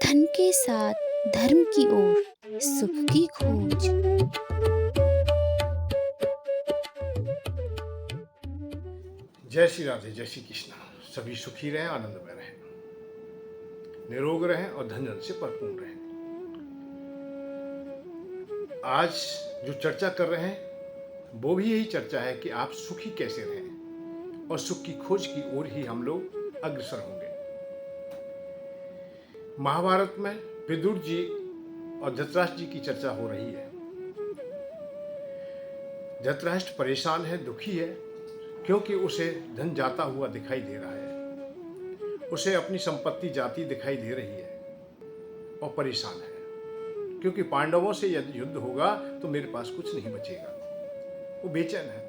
धन के साथ धर्म की ओर सुख की खोज। जय श्री राधे, जय श्री कृष्णा। सभी सुखी रहें, आनंद में रहें, निरोग रहें और धन जन से परिपूर्ण रहें। आज जो चर्चा कर रहे हैं वो भी यही चर्चा है कि आप सुखी कैसे रहें और सुख की खोज की ओर ही हम लोग अग्रसर होंगे। महाभारत में विदुर जी और धृतराष्ट्र जी की चर्चा हो रही है। धृतराष्ट्र परेशान है, दुखी है, क्योंकि उसे धन जाता हुआ दिखाई दे रहा है, उसे अपनी संपत्ति जाती दिखाई दे रही है और परेशान है, क्योंकि पांडवों से यदि युद्ध होगा तो मेरे पास कुछ नहीं बचेगा। वो बेचैन है।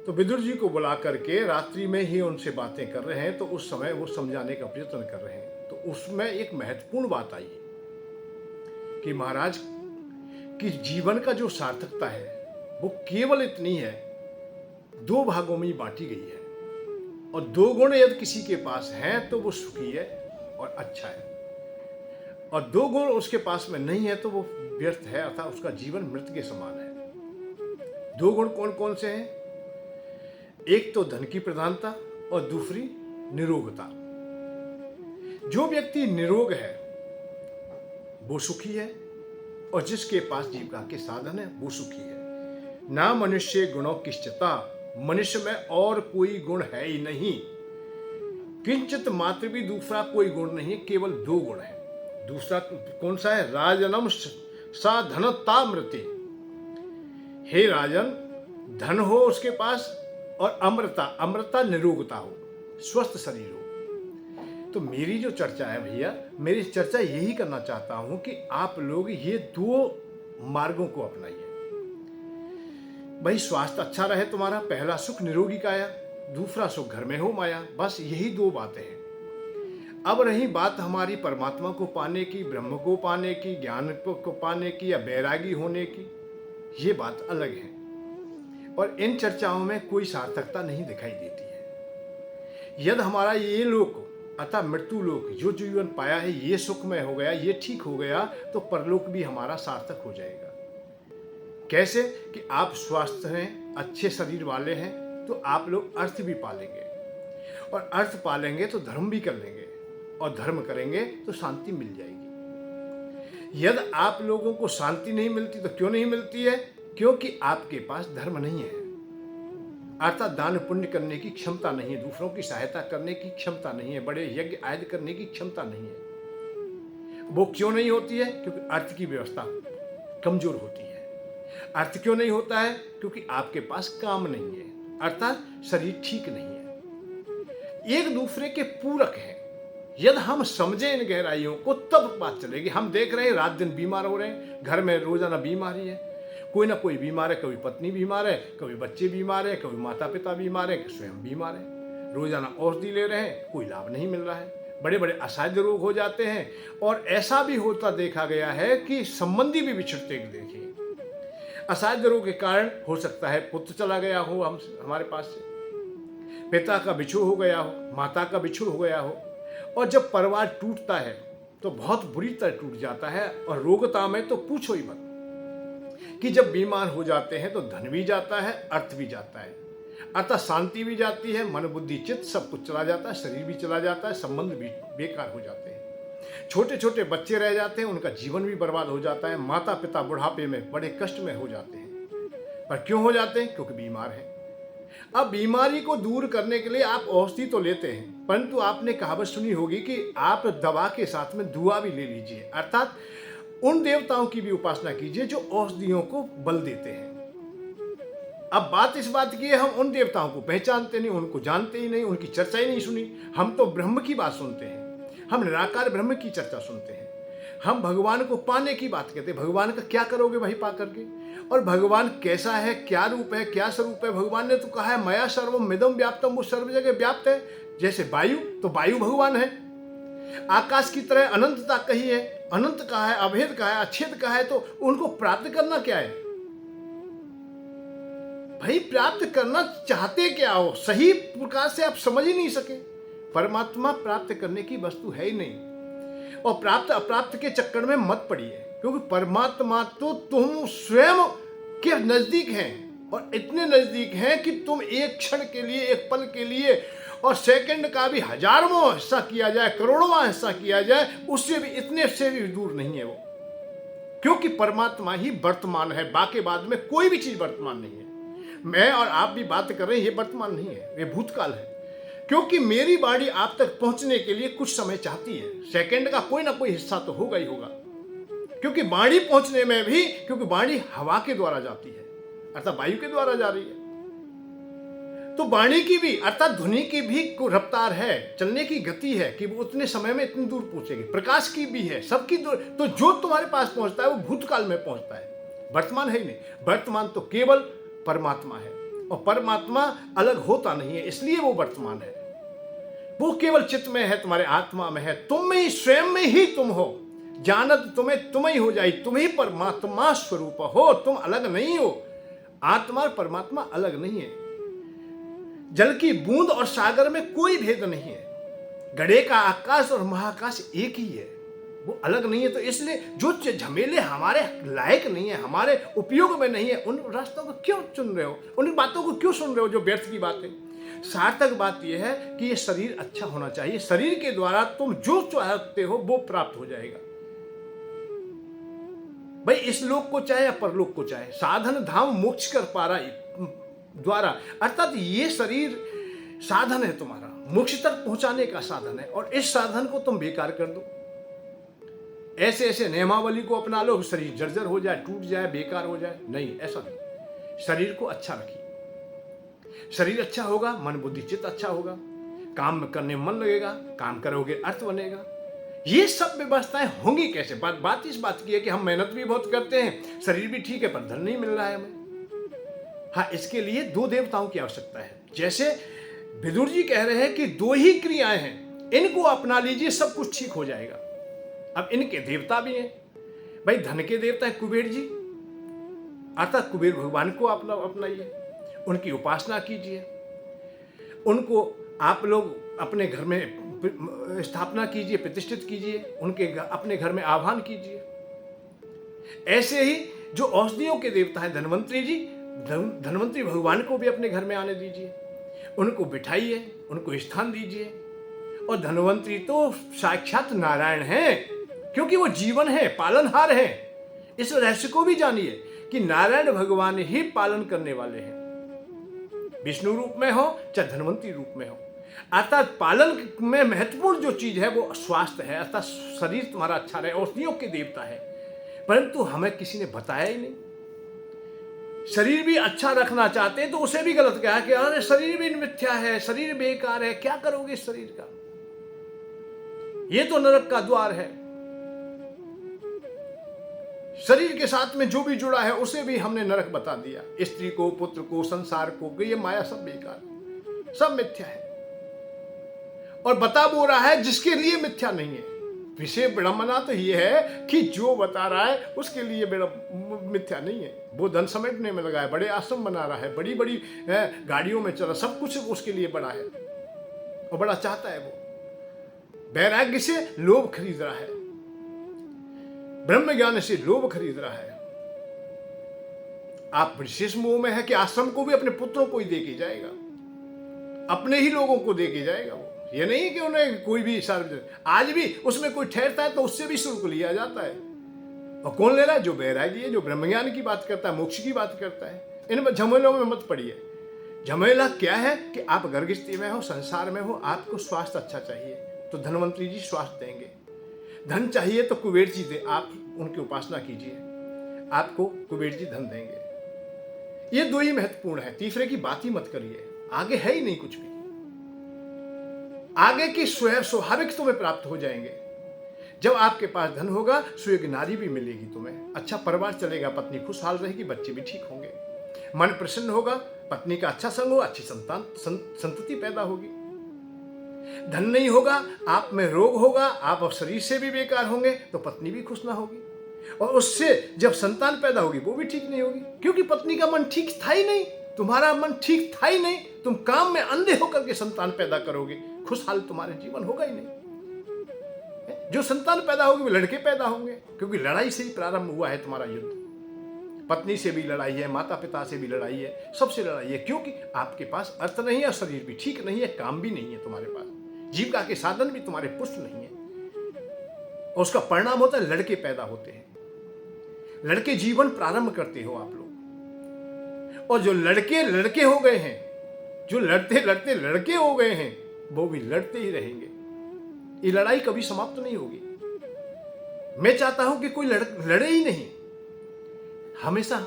तो विदुर जी को बुला करके रात्रि में ही उनसे बातें कर रहे हैं। तो उस समय वो समझाने का प्रयत्न कर रहे हैं। तो उसमें एक महत्वपूर्ण बात आई कि महाराज की जीवन का जो सार्थकता है वो केवल इतनी है, दो भागों में बांटी गई है, और दो गुण यदि किसी के पास हैं तो वो सुखी है और अच्छा है, और दो गुण उसके पास में नहीं है तो वो व्यर्थ है, अर्थात उसका जीवन मृत के समान है। दो गुण कौन कौन से हैं? एक तो धन की प्रधानता और दूसरी निरोगता। जो व्यक्ति निरोग है वो सुखी है, और जिसके पास जीविका के साधन है वो सुखी है। ना मनुष्य गुणों किश्चिता, मनुष्य में और कोई गुण है ही नहीं। किंचित मात्र भी दूसरा कोई गुण नहीं है, केवल दो गुण है। दूसरा कौन सा है? राजनम सा धनता मृति। हे राजन, धन हो उसके पास, और अमृता, अमृता निरोगता हो, स्वस्थ शरीर हो। तो मेरी जो चर्चा है भैया, मेरी चर्चा यही करना चाहता हूं कि आप लोग ये दो मार्गों को अपनाइए। भाई, स्वास्थ्य अच्छा रहे तुम्हारा, पहला सुख निरोगी काया, दूसरा सुख घर में हो माया। बस यही दो बातें हैं। अब रही बात हमारी परमात्मा को पाने की, ब्रह्म को पाने की, ज्ञान को पाने की या बैरागी होने की, ये बात अलग है, और इन चर्चाओं में कोई सार्थकता नहीं दिखाई देती है। यदि हमारा ये लोक अतः मृत्यु लोक जो जीवन पाया है ये सुखमय हो गया, ये ठीक हो गया, तो परलोक भी हमारा सार्थक हो जाएगा। कैसे? कि आप स्वस्थ हैं, अच्छे शरीर वाले हैं, तो आप लोग अर्थ भी पालेंगे, और अर्थ पालेंगे तो धर्म भी कर लेंगे, और धर्म करेंगे तो शांति मिल जाएगी। यदि आप लोगों को शांति नहीं मिलती तो क्यों नहीं मिलती है? क्योंकि आपके पास धर्म नहीं है, अर्थात दान पुण्य करने की क्षमता नहीं है, दूसरों की सहायता करने की क्षमता नहीं है, बड़े यज्ञ आदि करने की क्षमता नहीं है। वो क्यों नहीं होती है? क्योंकि अर्थ की व्यवस्था कमजोर होती है। अर्थ क्यों नहीं होता है? क्योंकि आपके पास काम नहीं है, अर्थात शरीर ठीक नहीं है। एक दूसरे के पूरक हैं। यदि हम समझे इन गहराइयों को तब बात चलेगी। हम देख रहे हैं रात दिन बीमार हो रहे हैं, घर में रोजाना बीमारी है, कोई ना कोई बीमार है, कभी पत्नी बीमार है, कभी बच्चे बीमार है, कभी माता पिता बीमार है, स्वयं बीमार है। रोजाना औषधि ले रहे हैं, कोई लाभ नहीं मिल रहा है, बड़े बड़े असाध्य रोग हो जाते हैं, और ऐसा भी होता देखा गया है कि संबंधी भी बिछड़ते देखिए। असाध्य रोग के कारण हो सकता है पुत्र चला गया हो हमारे पास से, पिता का बिछुड़ हो गया हो, माता का बिछुड़ हो गया हो, और जब परिवार टूटता है तो बहुत बुरी तरह टूट जाता है। और रोगता में तो पूछो ही मत, कि जब बीमार हो जाते हैं तो धन भी जाता है, अर्थ भी जाता है, अर्थात शांति भी जाती है, मन बुद्धि चित्त सब कुछ चला जाता है, शरीर भी चला जाता है, संबंध भी बेकार हो जाते हैं, छोटे छोटे बच्चे रह जाते हैं, उनका जीवन भी बर्बाद हो जाता है, माता पिता बुढ़ापे में बड़े कष्ट में हो जाते हैं। पर क्यों हो जाते हैं? क्योंकि बीमार हैं। अब बीमारी को दूर करने के लिए आप औषधि तो लेते हैं, परंतु आपने कहावत सुनी होगी कि आप दवा के साथ में दुआ भी ले लीजिए, अर्थात उन देवताओं की भी उपासना कीजिए जो औषधियों को बल देते हैं। अब बात इस बात की है, हम उन देवताओं को पहचानते नहीं, उनको जानते ही नहीं, उनकी चर्चा ही नहीं सुनी। हम तो ब्रह्म की बात सुनते हैं, हम निराकार ब्रह्म की चर्चा सुनते हैं, हम भगवान को पाने की बात कहते हैं। भगवान का क्या करोगे भाई पा करके? और भगवान कैसा है, क्या रूप है, क्या स्वरूप है? भगवान ने तो कहा है मया सर्वम मिदम व्याप्तम, वो सर्व जगह व्याप्त है। जैसे वायु, तो वायु भगवान है। आकाश की तरह अनंतता कही है, अनंत का है, अभेद का है, अच्छेद का है, तो उनको प्राप्त करना क्या है भाई? प्राप्त करना चाहते क्या हो? सही प्रकार से आप समझ ही नहीं सके। परमात्मा प्राप्त करने की वस्तु है ही नहीं। और प्राप्त अप्राप्त के चक्कर में मत पड़िए, क्योंकि परमात्मा तो तुम स्वयं के नजदीक हैं, और इतने नजदीक हैं कि तुम एक क्षण के लिए, एक पल के लिए, और सेकंड का भी हजारवां हिस्सा किया जाए, करोड़वां हिस्सा किया जाए, उससे भी, इतने से भी दूर नहीं है वो। क्योंकि परमात्मा ही वर्तमान है, बाकी बाद में कोई भी चीज वर्तमान नहीं है। मैं और आप भी बात कर रहे हैं, ये वर्तमान नहीं है, ये भूतकाल है। क्योंकि मेरी बाड़ी आप तक पहुंचने के लिए कुछ समय चाहती है, सेकंड का कोई ना कोई हिस्सा तो होगा ही होगा। क्योंकि बाड़ी पहुंचने में भी, क्योंकि बाड़ी हवा के द्वारा जाती है, अर्थात वायु के द्वारा जा रही है, तो वाणी की भी अर्थात ध्वनि की भी रफ्तार है, चलने की गति है कि वो उतने समय में इतनी दूर पहुंचेगी। प्रकाश की भी है, सबकी दूर। तो जो तुम्हारे पास पहुंचता है वो भूतकाल में पहुंचता है, वर्तमान है ही नहीं। वर्तमान तो केवल परमात्मा है, और परमात्मा अलग होता नहीं है, इसलिए वो वर्तमान है। वो केवल चित्त में है, तुम्हारे आत्मा में है, तुम में ही, स्वयं में ही तुम हो। जानत तुम्हें तुम ही हो जाए, तुम ही परमात्मा स्वरूप हो, तुम अलग नहीं हो। आत्मा और परमात्मा अलग नहीं है। जल की बूंद और सागर में कोई भेद नहीं है। गड़े का आकाश और महाकाश एक ही है, वो अलग नहीं है। तो इसलिए जो झमेले हमारे लायक नहीं है, हमारे उपयोग में नहीं है, उन रास्तों को क्यों चुन रहे हो, उन बातों को क्यों सुन रहे हो जो व्यर्थ की बातें। सार्थक बात यह है कि ये शरीर अच्छा होना चाहिए, शरीर के द्वारा तुम जो चाहते हो वो प्राप्त हो जाएगा। भाई इस लोक को चाहे या परलोक को चाहे, साधन धाम मोक्ष कर पारा द्वारा, अर्थात ये शरीर साधन है तुम्हारा, मोक्ष तक पहुंचाने का साधन है, और इस साधन को तुम बेकार कर दो। ऐसे ऐसे नियमावली को अपना लो, शरीर जर्जर हो जाए, टूट जाए, बेकार हो जाए। नहीं, ऐसा नहीं। शरीर को अच्छा रखिए, शरीर अच्छा होगा, मन बुद्धि चित्त अच्छा होगा, काम करने में मन लगेगा, काम करोगे अर्थ बनेगा। ये सब व्यवस्थाएं होंगी कैसे? बात इस बात की है कि हम मेहनत भी बहुत करते हैं, शरीर भी ठीक है, पर धन नहीं मिल रहा है हमें। हाँ, इसके लिए दो देवताओं की आवश्यकता है। जैसे विदुर जी कह रहे हैं कि दो ही क्रियाएं हैं, इनको अपना लीजिए, सब कुछ ठीक हो जाएगा। अब इनके देवता भी हैं। भाई धन के देवता है कुबेर जी, अर्थात कुबेर भगवान को अपनाइए, उनकी उपासना कीजिए, उनको आप लोग अपने घर में स्थापना कीजिए, प्रतिष्ठित कीजिए, उनके अपने घर में आह्वान कीजिए। ऐसे ही जो औषधियों के देवता हैं धन्वंतरी जी, धन्वंतरी भगवान को भी अपने घर में आने दीजिए, उनको बिठाइए, उनको स्थान दीजिए। और धन्वंतरी तो साक्षात नारायण हैं, क्योंकि वो जीवन है, पालनहार है। इस रहस्य को भी जानिए कि नारायण भगवान ही पालन करने वाले हैं, विष्णु रूप में हो चाहे धन्वंतरी रूप में हो। अर्थात पालन में महत्वपूर्ण जो चीज है वो स्वास्थ्य है, अर्थात शरीर तुम्हारा अच्छा रहे। औषधियों के देवता है, परंतु हमें किसी ने बताया ही नहीं। शरीर भी अच्छा रखना चाहते हैं तो उसे भी गलत कहा कि अरे शरीर भी मिथ्या है, शरीर बेकार है, क्या करोगे इस शरीर का, ये तो नरक का द्वार है। शरीर के साथ में जो भी जुड़ा है उसे भी हमने नरक बता दिया, स्त्री को, पुत्र को, संसार को, ये माया सब बेकार, सब मिथ्या है। और बता वो रहा है जिसके लिए मिथ्या नहीं है। विषय विडंबना तो ये है कि जो बता रहा है उसके लिए मिथ्या नहीं है। वो धन समेटने में लगा है, बड़े आश्रम बना रहा है, बड़ी बड़ी गाड़ियों में चला, सब कुछ उसके लिए बड़ा है और बड़ा चाहता है। वो वैराग्य से लोभ खरीद रहा है, ब्रह्म ज्ञान से लोभ खरीद रहा है। आप विशेष मोह में है कि आश्रम को भी अपने पुत्रों को ही दे के जाएगा, अपने ही लोगों को दे के जाएगा। वो ये नहीं कि उन्हें कोई भी सार्वजनिक, आज भी उसमें कोई ठहरता है तो उससे भी शुल्क लिया जाता है। और कौन ले रहा है? जो बैरागी है, जो ब्रह्मज्ञान की बात करता है, मोक्ष की बात करता है। इन झमेलों में मत पड़िए। झमेला क्या है कि आप गर्गस्थी में हो, संसार में हो, आपको स्वास्थ्य अच्छा चाहिए तो धन्वंतरी जी स्वास्थ्य देंगे। धन चाहिए तो कुबेर जी दे, आप उनकी उपासना कीजिए, आपको कुबेर जी धन देंगे। ये दो ही महत्वपूर्ण है, तीसरे की बात ही मत करिए, आगे है ही नहीं कुछ भी। आगे की स्वाभाविक तुम्हें प्राप्त हो जाएंगे। जब आपके पास धन होगा, सुयोग्य नारी भी मिलेगी तुम्हें, अच्छा परिवार चलेगा, पत्नी खुशहाल रहेगी, बच्चे भी ठीक होंगे, मन प्रसन्न होगा, पत्नी का अच्छा संग होगा, अच्छी संतति पैदा होगी। धन नहीं होगा, आप में रोग होगा, आप शरीर से भी बेकार होंगे, तो पत्नी भी खुश ना होगी, और उससे जब संतान पैदा होगी वो भी ठीक नहीं होगी, क्योंकि पत्नी का मन ठीक था ही नहीं, तुम्हारा मन ठीक था ही नहीं। तुम काम में अंधे होकर के संतान पैदा करोगे, खुशहाल तुम्हारे जीवन होगा ही नहीं। जो संतान पैदा होगी वो लड़के पैदा होंगे, क्योंकि लड़ाई से ही प्रारंभ हुआ है तुम्हारा युद्ध। पत्नी से भी लड़ाई है, माता पिता से भी लड़ाई है, सबसे लड़ाई है, क्योंकि आपके पास अर्थ नहीं है, शरीर भी ठीक नहीं है, काम भी नहीं है तुम्हारे पास, जीविका के साधन भी तुम्हारे पुष्ट नहीं है, और उसका परिणाम होता है लड़के पैदा होते हैं। लड़के जीवन प्रारंभ करते हो आप लोग, और जो लड़के लड़के हो गए हैं, जो लड़ते लड़ते लड़के हो गए हैं, वो भी लड़ते ही रहेंगे। ये लड़ाई कभी समाप्त नहीं होगी। मैं चाहता हूं कि कोई लड़े ही नहीं, हमेशा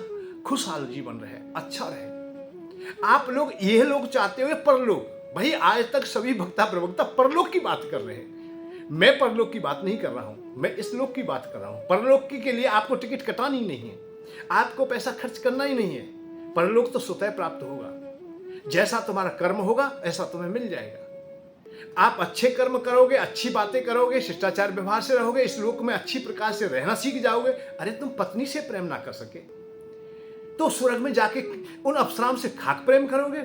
खुशहाल जीवन रहे, अच्छा रहे। आप लोग, ये लोग चाहते हुए परलोक, भाई आज तक सभी भक्ता प्रवक्ता परलोक की बात कर रहे हैं, मैं परलोक की बात नहीं कर रहा हूं, मैं इस लोक की बात कर रहा हूं। परलोक के लिए आपको टिकट कटानी नहीं है, आपको पैसा खर्च करना ही नहीं है, परलोक तो स्वतः प्राप्त होगा। जैसा तुम्हारा कर्म होगा ऐसा तुम्हें मिल जाएगा। आप अच्छे कर्म करोगे, अच्छी बातें करोगे, शिष्टाचार व्यवहार से रहोगे, इस लोक में अच्छी प्रकार से रहना सीख जाओगे। अरे तुम पत्नी से प्रेम ना कर सके तो स्वर्ग में जाके उन अप्सराओं से खाक प्रेम करोगे,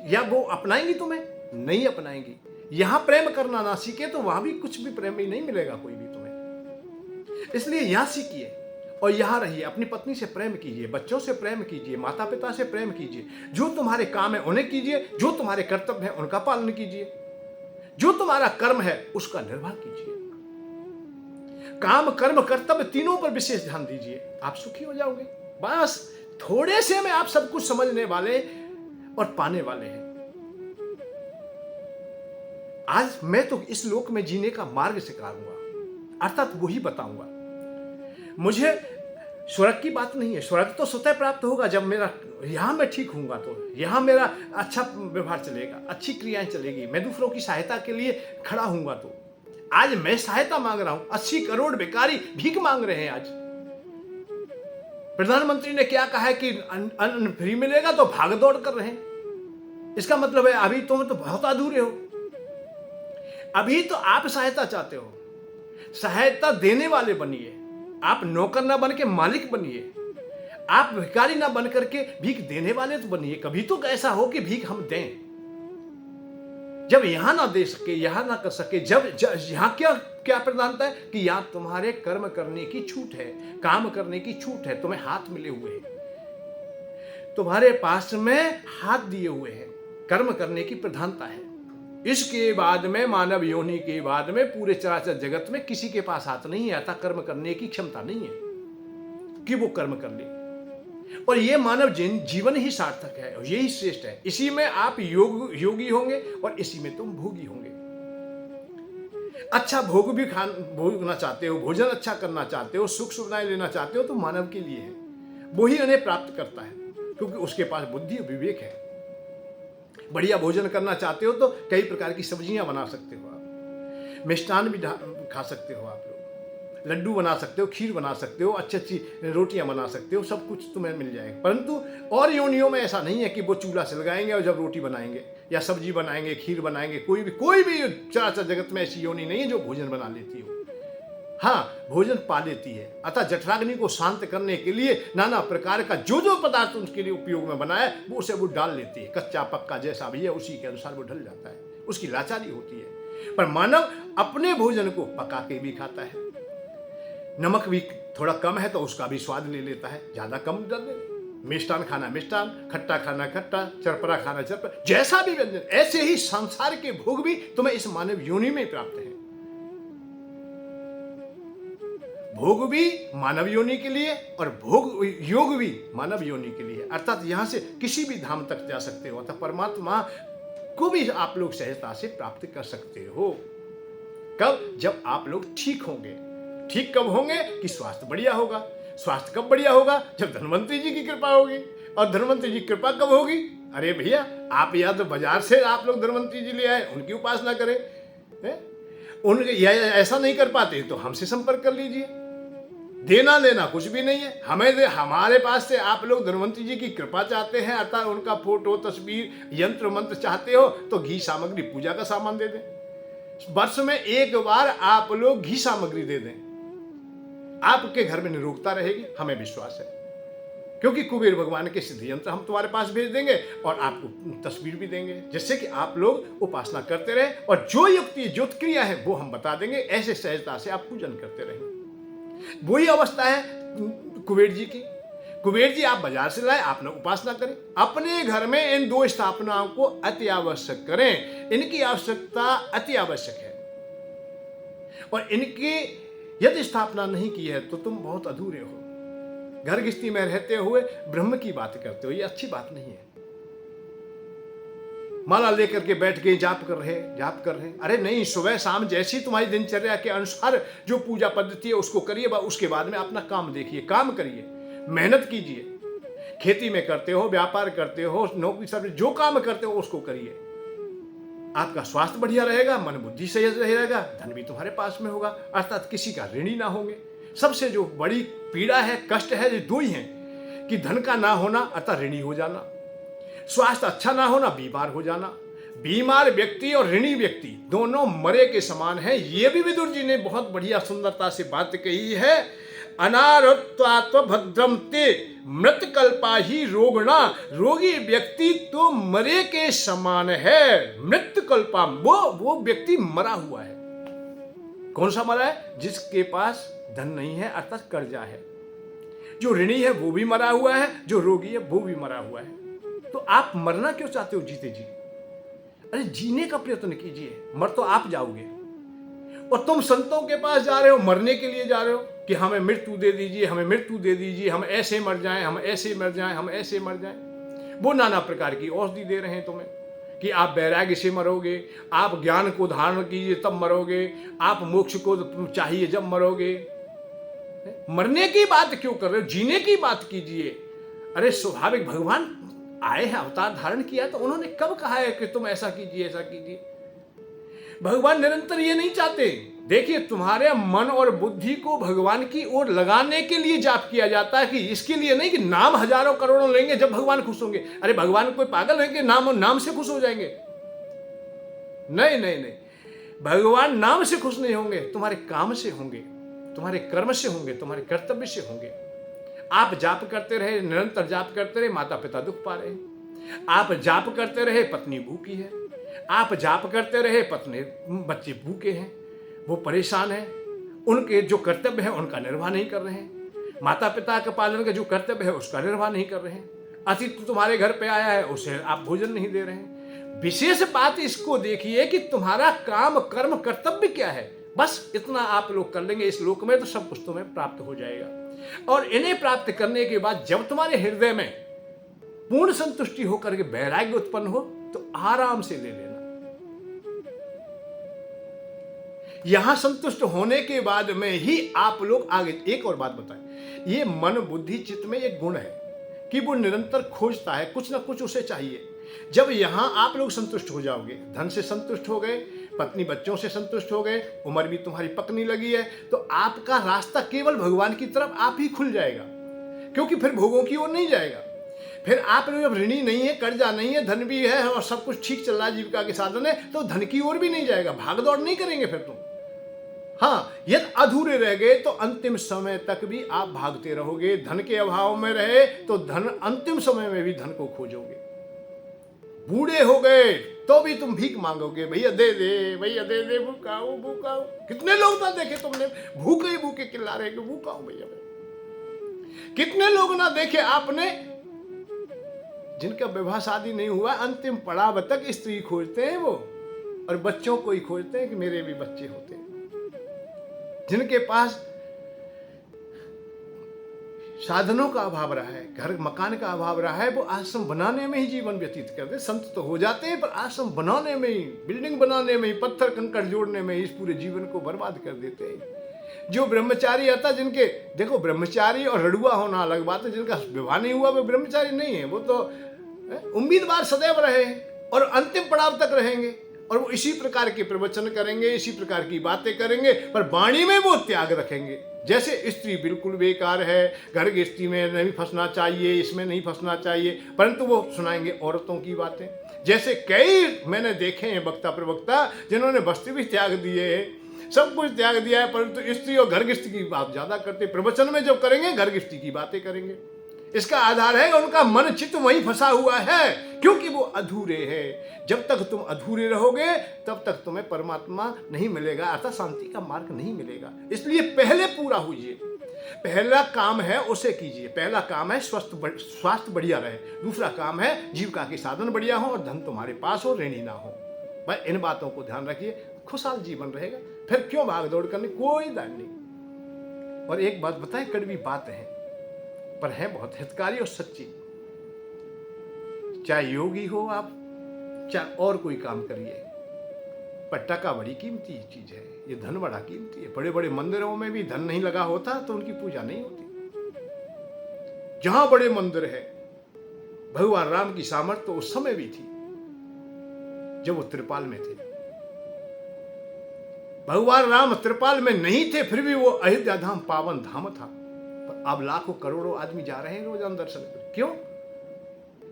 या वो अपनाएंगी तुम्हें? नहीं अपनाएंगी। यहां प्रेम करना ना सीखे तो वहां भी कुछ भी प्रेम ही नहीं मिलेगा कोई भी तुम्हें। इसलिए यहां सीखिए और यहां रहिए, अपनी पत्नी से प्रेम कीजिए, बच्चों से प्रेम कीजिए, माता पिता से प्रेम कीजिए, जो तुम्हारे काम है उन्हें कीजिए, जो तुम्हारे कर्तव्य है उनका पालन कीजिए, जो तुम्हारा कर्म है उसका निर्वाह कीजिए। काम कर्म कर्तव्य तीनों पर विशेष ध्यान दीजिए, आप सुखी हो जाओगे। बस थोड़े से में आप सब कुछ समझने वाले और पाने वाले हैं। आज मैं तो इस लोक में जीने का मार्ग सिखाऊंगा, अर्थात वही बताऊंगा। मुझे स्वर्ग की बात नहीं है, स्वर्ग तो स्वतः प्राप्त होगा जब मेरा यहां मैं ठीक हूंगा, तो यहां मेरा अच्छा व्यवहार चलेगा, अच्छी क्रियाएं चलेगी, मैं दूसरों की सहायता के लिए खड़ा हूंगा। तो आज मैं सहायता मांग रहा हूं, 80 करोड़ भिखारी भीख मांग रहे हैं। आज प्रधानमंत्री ने क्या कहा है कि अन्न फ्री मिलेगा, तो भाग दौड़ कर रहे हैं। इसका मतलब है अभी तुम तो बहुत अधूरे हो, अभी तो आप सहायता चाहते हो, सहायता देने वाले बनिए। आप नौकर ना बन के मालिक बनिए, आप भिखारी ना बन करके भीख देने वाले तो बनिए। कभी तो ऐसा हो कि भीख हम दें, जब यहां ना दे सके, यहां ना कर सके, जब यहां क्या क्या प्रधानता है कि यहां तुम्हारे कर्म करने की छूट है, काम करने की छूट है, तुम्हें हाथ मिले हुए हैं, तुम्हारे पास में हाथ दिए हुए हैं, कर्म करने की प्रधानता है। इसके बाद में मानव योनि के बाद में पूरे चराचर जगत में किसी के पास हाथ नहीं आता, कर्म करने की क्षमता नहीं है कि वो कर्म कर ले। और ये मानव जीवन ही सार्थक है और यही श्रेष्ठ है। इसी में आप योगी होंगे और इसी में तुम भोगी होंगे। अच्छा भोग भी भोगना चाहते हो, भोजन अच्छा करना चाहते हो, सुख सुविधाएं लेना चाहते हो, तो मानव के लिए है, वो ही उन्हें प्राप्त करता है, क्योंकि उसके पास बुद्धि और विवेक है। बढ़िया भोजन करना चाहते हो तो कई प्रकार की सब्जियां बना सकते हो आप, मिष्ठान भी खा सकते हो आप लोग, लड्डू बना सकते हो, खीर बना सकते हो, अच्छी अच्छी रोटियां बना सकते हो, सब कुछ तुम्हें मिल जाएगा। परंतु और योनियों में ऐसा नहीं है कि वो चूल्हा से लगाएंगे और जब रोटी बनाएंगे या सब्जी बनाएंगे, खीर बनाएंगे, कोई भी चराचर जगत में ऐसी योनि नहीं है जो भोजन बना लेती हो। हाँ, भोजन पा लेती है। अतः जठराग्नि को शांत करने के लिए नाना प्रकार का जो जो पदार्थ उसके लिए उपयोग में बनाया वो उसे वो डाल लेती है। कच्चा पक्का जैसा भी है उसी के अनुसार वो ढल जाता है, उसकी लाचारी होती है। पर मानव अपने भोजन को पका के भी खाता है, नमक भी थोड़ा कम है तो उसका भी स्वाद ले लेता है, ज्यादा कम डाल दे। मिष्टान खाना मिष्टान, खट्टा खाना खट्टा, चरपरा खाना चरपरा, जैसा भी व्यंजन, ऐसे ही संसार के भोग भी तुम्हें इस मानव योनि में प्राप्त है। भोग भी मानव योनि के लिए और भोग योग भी मानव योनि के लिए, अर्थात यहां से किसी भी धाम तक जा सकते हो, अर्थात परमात्मा को भी आप लोग सहजता से प्राप्त कर सकते हो। कब? जब आप लोग ठीक होंगे। ठीक कब होंगे? कि स्वास्थ्य बढ़िया होगा। स्वास्थ्य कब बढ़िया होगा? जब धन्वंतरी जी की कृपा होगी। और धन्वंतरी जी की कृपा कब होगी? अरे भैया, आप या तो बाजार से आप लोग धन्वंतरी जी ले आए, उनकी उपासना करें, उनके ऐसा नहीं कर पाते तो हमसे संपर्क कर लीजिए। देना लेना कुछ भी नहीं है, हमारे पास से आप लोग धन्वंतरी जी की कृपा चाहते हैं, अर्थात उनका फोटो, तस्वीर, यंत्र मंत्र चाहते हो तो घी सामग्री, पूजा का सामान दे दें। वर्ष में एक बार आप लोग घी सामग्री दे दें, आपके घर में निरोगता रहेगी, हमें विश्वास है। क्योंकि कुबेर भगवान के सिद्ध यंत्र हम तुम्हारे पास भेज देंगे और आपको तस्वीर भी देंगे, जिससे कि आप लोग उपासना करते रहे और जो युक्ति जो क्रिया है वो हम बता देंगे, ऐसे सहजता से आप पूजन करते रहेंगे। वही अवस्था है कुबेर जी की। कुबेर जी आप बाजार से लाए, आपने उपासना करें, अपने घर में इन दो स्थापनाओं को अति आवश्यक करें। इनकी आवश्यकता अति आवश्यक है और इनकी यदि स्थापना नहीं की है तो तुम बहुत अधूरे हो। घर गृहस्थी में रहते हुए ब्रह्म की बात करते हो, ये अच्छी बात नहीं है। माला लेकर के बैठ गए, जाप कर रहे। अरे नहीं, सुबह शाम जैसी तुम्हारी दिनचर्या के अनुसार जो पूजा पद्धति है उसको करिए, उसके बाद में अपना काम देखिए, काम करिए, मेहनत कीजिए। खेती में करते हो, व्यापार करते हो, नौकरी सर्विस जो काम करते हो उसको करिए। आपका स्वास्थ्य बढ़िया रहेगा, मन बुद्धि सही रहेगा, धन भी तुम्हारे पास में होगा, अर्थात किसी का ऋणी ना होंगे। सबसे जो बड़ी पीड़ा है, कष्ट है, ये दो ही हैं कि धन का ना होना अर्थात ऋणी हो जाना, स्वास्थ्य अच्छा ना होना, बीमार हो जाना। बीमार व्यक्ति और ऋणी व्यक्ति दोनों मरे के समान है। ये भी विदुर जी ने बहुत बढ़िया सुंदरता से बात कही है। अनारोत्वात्व भद्रम ते मृत कल्पा ही रोगणा। रोगी व्यक्ति तो मरे के समान है। मृत कल्पा, वो व्यक्ति मरा हुआ है। कौन सा मरा है? जिसके पास धन नहीं है अर्थात कर्जा है। जो ऋणी है वो भी मरा हुआ है, जो रोगी है वो भी मरा हुआ है। तो आप मरना क्यों चाहते हो? जीते जी, अरे जीने का प्रयत्न कीजिए, मर तो आप जाओगे। और तुम संतों के पास जा रहे हो, मरने के लिए जा रहे हो कि हमें मृत्यु दे दीजिए, हमें मृत्यु दे दीजिए, हम ऐसे मर जाएं, हम ऐसे मर जाएं, हम ऐसे मर जाएं। वो नाना प्रकार की औषधि दे रहे हैं तुम्हें कि आप वैराग्य से मरोगे, आप ज्ञान को धारण कीजिए तब मरोगे, आप मोक्ष को चाहिए जब मरोगे। मरने की बात क्यों कर रहे हो? जीने की बात कीजिए। अरे स्वाभाविक भगवान आए हैं, अवतार धारण किया, तो उन्होंने कब कहा है कि तुम ऐसा कीजिए ऐसा कीजिए? भगवान निरंतर ये नहीं चाहते। देखिए, तुम्हारे मन और बुद्धि को भगवान की ओर लगाने के लिए जाप किया जाता है, कि इसके लिए नहीं कि नाम हजारों करोड़ों लेंगे जब भगवान खुश होंगे। अरे भगवान कोई पागल है कि नाम से खुश हो जाएंगे? नहीं नहीं नहीं, भगवान नाम से खुश नहीं होंगे, तुम्हारे काम से होंगे, तुम्हारे कर्म से होंगे, तुम्हारे कर्तव्य से होंगे। आप जाप करते रहे, निरंतर जाप करते रहे, माता पिता दुख पा रहे हैं। आप जाप करते रहे, पत्नी भूखी है। आप जाप करते रहे, पत्नी बच्चे भूखे हैं, वो परेशान हैं। उनके जो कर्तव्य है उनका निर्वाह नहीं कर रहे हैं। माता पिता के पालन का जो कर्तव्य है उसका निर्वाह नहीं कर रहे हैं। अतिथि तुम्हारे घर पे आया है, उसे आप भोजन नहीं दे रहे हैं। विशेष बात इसको देखिए कि तुम्हारा काम कर्म कर्तव्य क्या है। बस इतना आप लोग कर लेंगे इस लोक में तो सब कुछ तुम्हें प्राप्त हो जाएगा। और इन्हें प्राप्त करने के बाद जब तुम्हारे हृदय में पूर्ण संतुष्टि होकर के वैराग्य उत्पन्न हो तो आराम से ले लेना। यहां संतुष्ट होने के बाद में ही आप लोग आगे। एक और बात बताएं, ये मन बुद्धि चित्त में एक गुण है कि वो निरंतर खोजता है, कुछ ना कुछ उसे चाहिए। जब यहां आप लोग संतुष्ट हो जाओगे, धन से संतुष्ट हो गए, पत्नी बच्चों से संतुष्ट हो गए, उम्र भी तुम्हारी पकने लगी है, तो आपका रास्ता केवल भगवान की तरफ आप ही खुल जाएगा, क्योंकि फिर भोगों की ओर नहीं जाएगा। फिर आप लोग जब ऋणी नहीं है, कर्जा नहीं है, धन भी है और सब कुछ ठीक चल रहा है, जीविका के साधन है, तो धन की ओर भी नहीं जाएगा, भाग दौड़ नहीं करेंगे फिर तुम। हाँ, यदि अधूरे रह गए तो अंतिम समय तक भी आप भागते रहोगे। धन के अभाव में रहे तो धन अंतिम समय में भी धन को खोजोगे। बूढ़े हो गए तो भी तुम भीख मांगोगे, भैया दे दे, भैया दे दे, भूखाओ भूखाओ। कितने लोग ना देखे तुमने भूखे ही भूखे चिल्ला रहे कि भूखाओ भैया। कितने लोग ना देखे आपने जिनका विवाह शादी नहीं हुआ, अंतिम पड़ाव तक स्त्री खोजते हैं वो, और बच्चों को ही खोजते हैं कि मेरे भी बच्चे होते हैं। जिनके पास साधनों का अभाव रहा है, घर मकान का अभाव रहा है, वो आश्रम बनाने में ही जीवन व्यतीत करते। संत तो हो जाते हैं पर आश्रम बनाने में ही, बिल्डिंग बनाने में ही, पत्थर कंकड़ जोड़ने में ही इस पूरे जीवन को बर्बाद कर देते हैं। जो ब्रह्मचारी आता, जिनके देखो ब्रह्मचारी और रड़ुआ होना अलग बात है, जिनका विवाह नहीं हुआ वो ब्रह्मचारी नहीं है, वो तो उम्मीदवार सदैव रहे और अंतिम पड़ाव तक रहेंगे, और वो इसी प्रकार के प्रवचन करेंगे, इसी प्रकार की बातें करेंगे, पर वाणी में वो त्याग रखेंगे। जैसे स्त्री बिल्कुल बेकार है, घर गृहस्थी में नहीं फंसना चाहिए, इसमें नहीं फंसना चाहिए, परंतु वो सुनाएंगे औरतों की बातें। जैसे कई मैंने देखे हैं वक्ता प्रवक्ता जिन्होंने वस्त्र भी त्याग दिए हैं, सब कुछ त्याग दिया है, परंतु स्त्री और घर गृहस्थी की बात ज्यादा करते। प्रवचन में जब करेंगे घर गृहस्थी की बातें करेंगे। इसका आधार है कि उनका मन चित्त वहीं फंसा हुआ है, क्योंकि वो अधूरे हैं। जब तक तुम अधूरे रहोगे तब तक तुम्हें परमात्मा नहीं मिलेगा, अर्थात शांति का मार्ग नहीं मिलेगा। इसलिए पहले पूरा होइए। पहला काम है उसे कीजिए। पहला काम है स्वास्थ्य बढ़िया रहे। दूसरा काम है जीविका के साधन बढ़िया हो और धन तुम्हारे पास हो, ऋणी ना हो। भाई इन बातों को ध्यान रखिए, खुशहाल जीवन रहेगा। फिर क्यों भाग दौड़ करनी, कोई दान नहीं। और एक बात बताएं, कड़वी बात है पर है बहुत हितकारी और सच्ची। चाहे योगी हो आप, चाहे और कोई काम करिए, पर टका बड़ी कीमती चीज है, ये धन बड़ा कीमती है। बड़े बड़े मंदिरों में भी धन नहीं लगा होता तो उनकी पूजा नहीं होती। जहां बड़े मंदिर है, भगवान राम की सामर्थ्य तो उस समय भी थी जब वो त्रिपाल में थे। भगवान राम त्रिपाल में नहीं थे, फिर भी वो अयोध्या धाम पावन धाम था। पर अब लाखों करोड़ों आदमी जा रहे हैं रोजाना दर्शन करने। क्यों?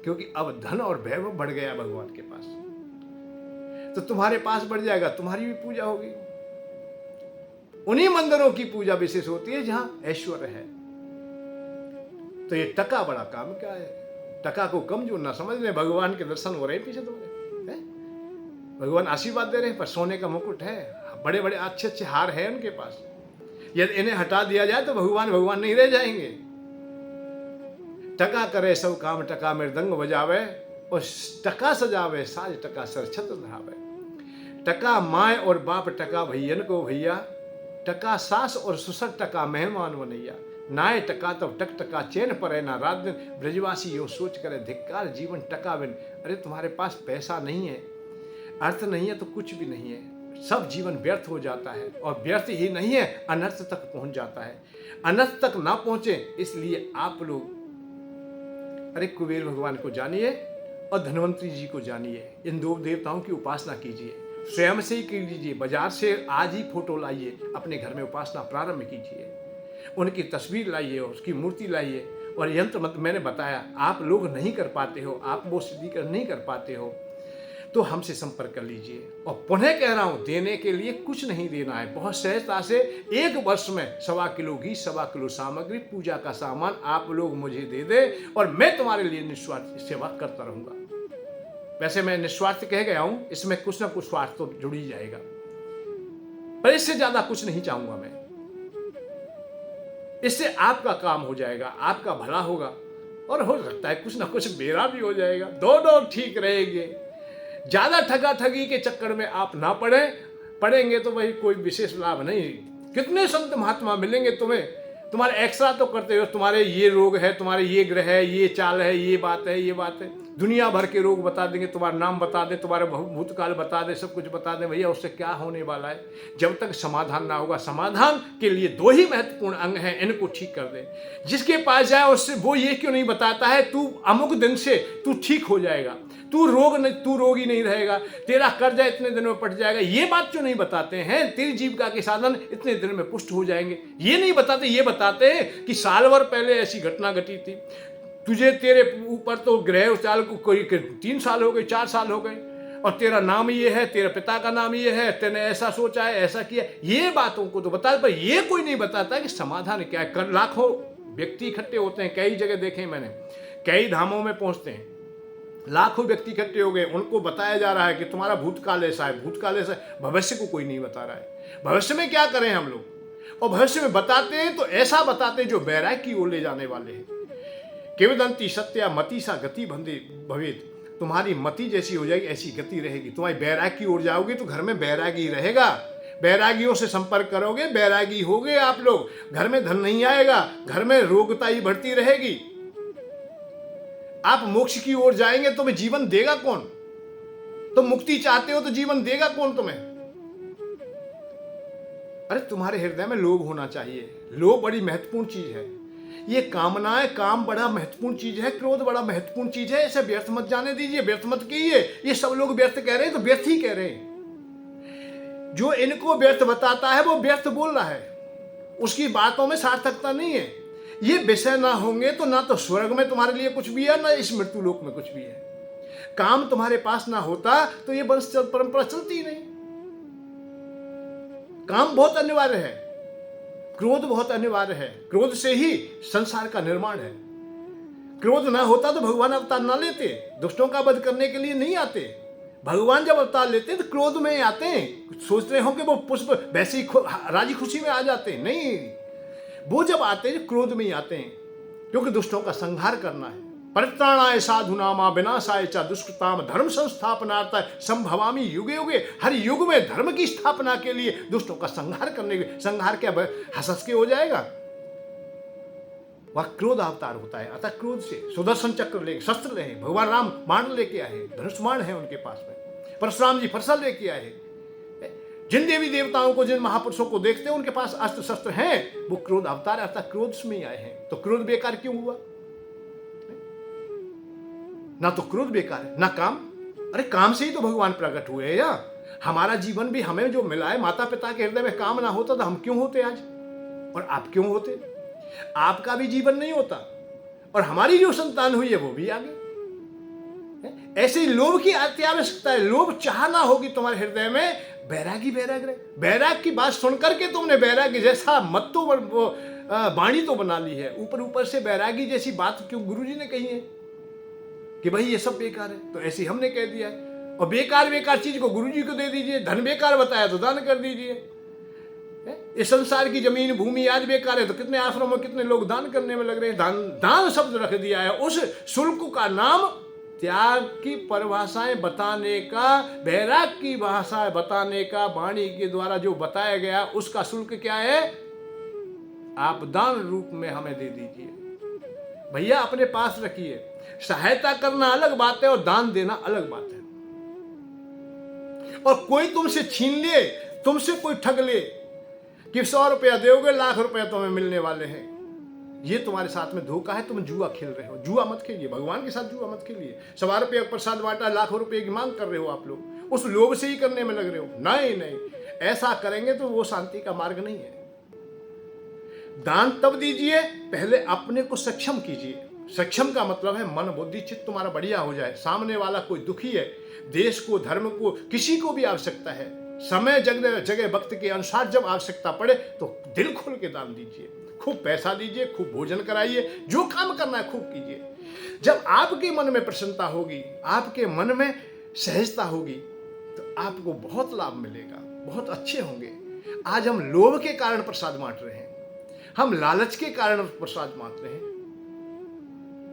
क्योंकि अब धन और वैभव बढ़ गया भगवान के पास। तो तुम्हारे पास बढ़ जाएगा, तुम्हारी भी पूजा होगी। उन्हीं मंदिरों की पूजा विशेष होती है जहां ऐश्वर्य है। तो ये टका बड़ा काम क्या है? टका को कमजोर ना समझ ले। भगवान के दर्शन हो रहे पीछे तुम्हारे, भगवान आशीर्वाद दे रहे हैं, पर सोने का मुकुट है, बड़े बड़े अच्छे अच्छे हार है उनके पास। यदि इन्हें हटा दिया जाए तो भगवान नहीं रह जाएंगे। टका करे सब काम, टका मृदंग बजावे और टका सजावे साज, टका सर छत्र धरावे। टका माए और बाप, टका भैयन को भैया, टका सास और ससुर, टका मेहमान बनैया। नाय टका तब टक टका चैन परे ना रात दिन, ब्रजवासी यो सोच करे धिक्कार जीवन टका बिन। अरे तुम्हारे पास पैसा नहीं है, अर्थ नहीं है तो कुछ भी नहीं है, सब जीवन व्यर्थ हो जाता है। और व्यर्थ ही नहीं है, अनर्थ तक पहुंच जाता है। अनर्थ तक ना पहुंचे इसलिए आप लोग अरे कुबेर भगवान को जानिए और धन्वंतरी जी को जानिए। इन दो देवताओं की उपासना कीजिए, स्वयं से ही कीजिए। बाजार से आज ही फोटो लाइए, अपने घर में उपासना प्रारंभ कीजिए। उनकी तस्वीर लाइए, उसकी मूर्ति लाइए। और यंत्र मंत्र मैंने बताया, आप लोग नहीं कर पाते हो, आप वो सिद्धि कर नहीं कर पाते हो तो हमसे संपर्क कर लीजिए। और पुनः कह रहा हूं, देने के लिए कुछ नहीं देना है। बहुत सहजता से 1 वर्ष में 1.25 किलो घी, 1.25 किलो सामग्री, पूजा का सामान आप लोग मुझे दे दे और मैं तुम्हारे लिए निस्वार्थ सेवा करता रहूंगा। वैसे मैं निस्वार्थ कह गया हूं, इसमें कुछ ना कुछ स्वार्थ तो जुड़ ही जाएगा, पर इससे ज्यादा कुछ नहीं चाहूंगा मैं। इससे आपका काम हो जाएगा, आपका भला होगा और हो सकता है कुछ ना कुछ मेरा भी हो जाएगा। दोनों ठीक रहेंगे। ज्यादा ठगा ठगी के चक्कर में आप ना पड़ेंगे तो भाई कोई विशेष लाभ नहीं। कितने संत महात्मा मिलेंगे तुम्हें, तुम्हारे एक्सरा तो करते हो, तुम्हारे ये रोग है, तुम्हारे ये ग्रह है, ये चाल है, ये बात है, ये बात है, दुनिया भर के रोग बता देंगे, तुम्हारा नाम बता दे, तुम्हारे भूतकाल बता दे, सब कुछ बता दे। भैया उससे क्या होने वाला है जब तक समाधान ना होगा। समाधान के लिए 2 ही महत्वपूर्ण अंग हैं, इनको ठीक कर दे। जिसके पास जाए उससे वो ये क्यों नहीं बताता है तू अमुक दिन से तू ठीक हो जाएगा, तू रोगी नहीं रहेगा, तेरा कर्जा इतने दिन में पट जाएगा, ये बात क्यों नहीं बताते हैं? तेरी जीविका के साधन इतने दिन में पुष्ट हो जाएंगे, ये नहीं बताते। ये बताते हैं कि साल भर पहले ऐसी घटना घटी थी, तुझे तेरे ऊपर तो ग्रह चाल को कोई 3 साल हो गए, 4 साल हो गए, और तेरा नाम ये है, तेरे पिता का नाम ये है, तेने ऐसा सोचा है, ऐसा किया। ये बातों को तो बता, पर ये कोई नहीं बताता कि समाधान क्या है। लाखों व्यक्ति इकट्ठे होते हैं, कई जगह देखे मैंने, कई धामों में पहुंचते हैं, लाखों व्यक्ति इकट्ठे हो गए, उनको बताया जा रहा है कि तुम्हारा भूतकाल ऐसा है, भूतकाल ऐसा है। भविष्य को कोई नहीं बता रहा है। भविष्य में क्या करें हम लोग? और भविष्य में बताते हैं तो ऐसा बताते हैं जो बैराग की ओर ले जाने वाले हैं। केवदंती सत्या मति सा गति भवेत, तुम्हारी मति जैसी हो जाएगी ऐसी गति रहेगी। तुम्हारी बैराग की ओर जाओगे तो घर में बैरागी रहेगा, बैरागियों से संपर्क करोगे, बैरागी होगे आप लोग। घर में धन नहीं आएगा, घर में रोगता ही बढ़ती रहेगी। आप मोक्ष की ओर जाएंगे तो तुम्हें जीवन देगा कौन? तुम मुक्ति चाहते हो तो जीवन देगा कौन तुम्हें? अरे तुम्हारे हृदय में लोभ होना चाहिए। लोभ बड़ी महत्वपूर्ण चीज है। ये कामनाएं, काम बड़ा महत्वपूर्ण चीज है, क्रोध बड़ा महत्वपूर्ण चीज है। इसे व्यर्थ मत जाने दीजिए, व्यर्थ मत कीजिए। ये सब लोग व्यर्थ कह रहे हैं तो व्यर्थ ही कह रहे हैं। जो इनको व्यर्थ बताता है वो व्यर्थ बोल रहा है, उसकी बातों में सार्थकता नहीं है। ये विषय ना होंगे तो ना तो स्वर्ग में तुम्हारे लिए कुछ भी है, ना इस मृत्यु लोक में कुछ भी है। काम तुम्हारे पास ना होता तो ये वंश परंपरा चलती ही नहीं। काम बहुत अनिवार्य है, क्रोध बहुत अनिवार्य है। क्रोध से ही संसार का निर्माण है। क्रोध ना होता तो भगवान अवतार ना लेते, दुष्टों का वध करने के लिए नहीं आते। भगवान जब अवतार लेते हैं तो क्रोध में ही आते हैं। सोच रहे हो कि वो पुष्प वैसे ही राजी खुशी में आ जाते हैं, नहीं, वो जब आते हैं क्रोध में ही आते हैं, क्योंकि दुष्टों का संहार करना है। परित्राणाय साधुनामा विनाशाय च दुष्कृताम धर्म संस्थापनार्थाय संभवामि युगे युगे। हर युग में धर्म की स्थापना के लिए दुष्टों का संहार करने के, संहार क्या हंस के हो जाएगा, वह क्रोध अवतार होता है। अतः क्रोध से सुदर्शन चक्र ले, शस्त्र ले, भगवान राम बाण लेके आए, धनुष बाण है उनके पास में, परशुराम जी फरसा लेके आए। जिन देवी देवताओं को, जिन महापुरुषों को देखते हैं उनके पास अस्त्र शस्त्र हैं, वो क्रोध अवतार अर्थात क्रोध में ही आए हैं। तो क्रोध बेकार क्यों हुआ? ना तो क्रोध बेकार है ना काम। अरे काम से ही तो भगवान प्रकट हुए हैं। या हमारा जीवन भी हमें जो मिला है, माता पिता के हृदय में काम ना होता तो हम क्यों होते आज, और आप क्यों होते? आपका भी जीवन नहीं होता और हमारी जो संतान हुई है वो भी आगे। ऐसे ही लोभ की अत्यावश्यकता है। लोभ चाहना होगी तुम्हारे हृदय में, बैरागी बैराग रहे। बैराग की बात सुनकर के तुमने बैरागी जैसा मत तो वाणी तो बना ली है, ऊपर ऊपर से बैरागी जैसी बात क्यों गुरुजी ने कही है कि भाई ये सब बेकार है, तो ऐसे हमने कह दिया है। और बेकार बेकार चीज को गुरुजी को दे दीजिए। धन बेकार बताया तो दान कर दीजिए। इस संसार की जमीन भूमि आज बेकार है तो कितने आश्रमों में कितने लोग दान करने में लग रहे हैं। दान दान शब्द रख दिया है। उस शुल्क का नाम त्याग की परिभाषाएं बताने का, बैराग की भाषा बताने का, वाणी के द्वारा जो बताया गया उसका शुल्क क्या है? आप दान रूप में हमें दे दीजिए। भैया अपने पास रखिए। सहायता करना अलग बात है और दान देना अलग बात है। और कोई तुमसे छीन ले, तुमसे कोई ठग ले कि 100 रुपया दोगे, लाख रुपया तुम्हें मिलने वाले हैं, ये तुम्हारे साथ में धोखा है। तुम जुआ खेल रहे हो। जुआ मत खेलिए, भगवान के साथ जुआ मत खेलिए। 100 रुपये प्रसाद बांटा, लाखों रुपए की मांग कर रहे हो आप लोग, उस लोभ से ही करने में लग रहे हो। नहीं नहीं, ऐसा करेंगे तो वो शांति का मार्ग नहीं है। दान तब दीजिए, पहले अपने को सक्षम कीजिए। सक्षम का मतलब है मन बुद्धि चित्त तुम्हारा बढ़िया हो जाए। सामने वाला कोई दुखी है, देश को धर्म को किसी को भी आवश्यकता है, समय जगह जगह वक्त के अनुसार जब आवश्यकता पड़े तो दिल खोल के दान दीजिए। खूब पैसा दीजिए, खूब भोजन कराइए, जो काम करना है खूब कीजिए। जब आपके मन में प्रसन्नता होगी, आपके मन में सहजता होगी, तो आपको बहुत लाभ मिलेगा, बहुत अच्छे होंगे। आज हम लोभ के कारण प्रसाद बांट रहे हैं, हम लालच के कारण प्रसाद बांट रहे हैं।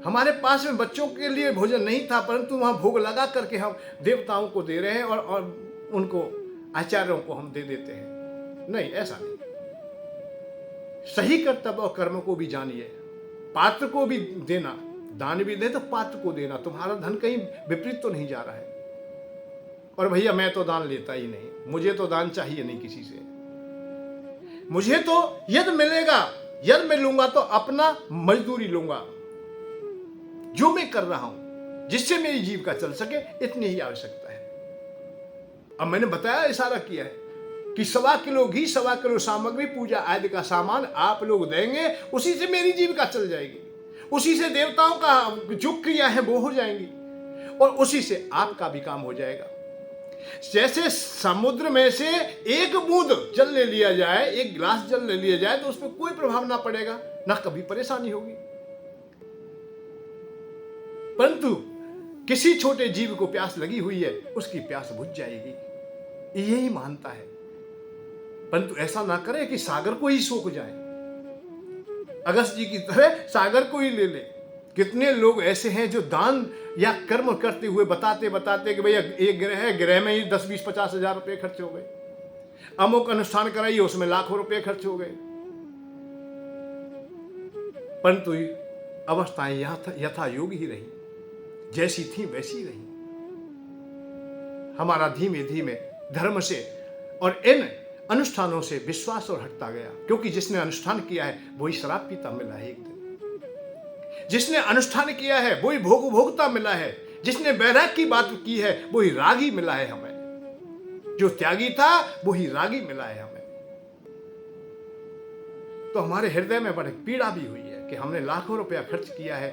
हमारे पास में बच्चों के लिए भोजन नहीं था, परंतु वहां भोग लगा करके हम देवताओं को दे रहे हैं और उनको आचार्यों को हम दे देते हैं। नहीं, ऐसा नहीं। सही कर्तव्य और कर्म को भी जानिए। पात्र को भी देना, दान भी दे तो पात्र को देना। तुम्हारा धन कहीं विपरीत तो नहीं जा रहा है। और भैया मैं तो दान लेता ही नहीं, मुझे तो दान चाहिए नहीं किसी से। मुझे तो यदि मिलेगा, यदि मैं लूंगा तो अपना मजदूरी लूंगा, जो मैं कर रहा हूं, जिससे मेरी जीविका चल सके, इतनी ही आवश्यकता है। अब मैंने बताया, इशारा किया है कि 1.25 किलो घी, 1.25 किलो सामग्री, पूजा आदि का सामान आप लोग देंगे, उसी से मेरी जीविका चल जाएगी, उसी से देवताओं का जो क्रिया है वो हो जाएंगी, और उसी से आपका भी काम हो जाएगा। जैसे समुद्र में से एक बूंद जल ले लिया जाए, एक गिलास जल ले लिया जाए तो उसमें कोई प्रभाव ना पड़ेगा, ना कभी परेशानी होगी। परंतु किसी छोटे जीव को प्यास लगी हुई है, उसकी प्यास बुझ जाएगी, यही मानता है। परंतु ऐसा ना करे कि सागर को ही सोख जाए, अगस्त जी की तरह सागर को ही ले ले। कितने लोग ऐसे हैं जो दान या कर्म करते हुए बताते बताते कि भैया एक ग्रह है, ग्रह में ही 10, 20, 50 हजार रुपए खर्च हो गए, अमुक अनुष्ठान कराइए उसमें लाखों रुपए खर्च हो गए। परंतु अवस्थाएं यथा योग ही रही, जैसी थी वैसी रही। हमारा धीमे धीमे धर्म से और इन अनुष्ठानों से विश्वास और हटता गया, क्योंकि जिसने अनुष्ठान किया है वही शराब पीता मिला है एक दिन, जिसने अनुष्ठान किया है वही भोग भोगता मिला है, जिसने वैराग की बात की है वही रागी मिला है हमें, जो त्यागी था वही रागी मिला है हमें। तो हमारे हृदय में बड़ी पीड़ा भी हुई है कि हमने लाखों रुपया खर्च किया है,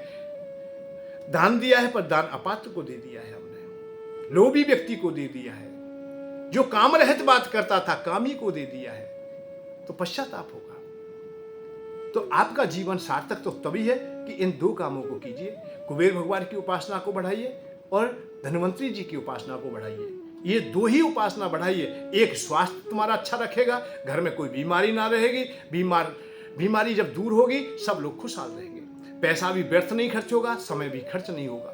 दान दिया है, पर दान अपात्र को दे दिया है हमने, लोभी व्यक्ति को दे दिया है, जो काम रहित बात करता था कामी को दे दिया है, तो पश्चाताप होगा। तो आपका जीवन सार्थक तो तभी है कि इन दो कामों को कीजिए, कुबेर भगवान की उपासना को बढ़ाइए और धन्वंतरी जी की उपासना को बढ़ाइए। ये दो ही उपासना बढ़ाइए। एक, स्वास्थ्य तुम्हारा अच्छा रखेगा, घर में कोई बीमारी ना रहेगी, बीमारी जब दूर होगी सब लोग खुशहाल रहेंगे, पैसा भी व्यर्थ नहीं खर्च होगा, समय भी खर्च नहीं होगा।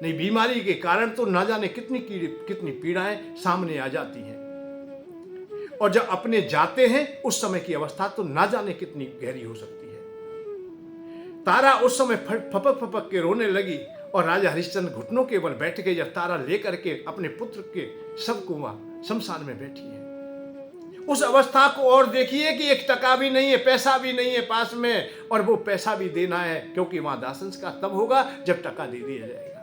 नहीं, बीमारी के कारण तो ना जाने कितनी पीड़ाएं सामने आ जाती हैं, और जब अपने जाते हैं उस समय की अवस्था तो ना जाने कितनी गहरी हो सकती है। तारा उस समय फपक फपक के रोने लगी और राजा हरिश्चंद्र घुटनों के बल बैठ के जब तारा लेकर के अपने पुत्र के शव को वहां शमशान में बैठी है, उस अवस्था को और देखिए कि एक टका भी नहीं है, पैसा भी नहीं है पास में, और वो पैसा भी देना है क्योंकि वहां दाह संस्कार तब होगा जब टका दे दिया जाएगा।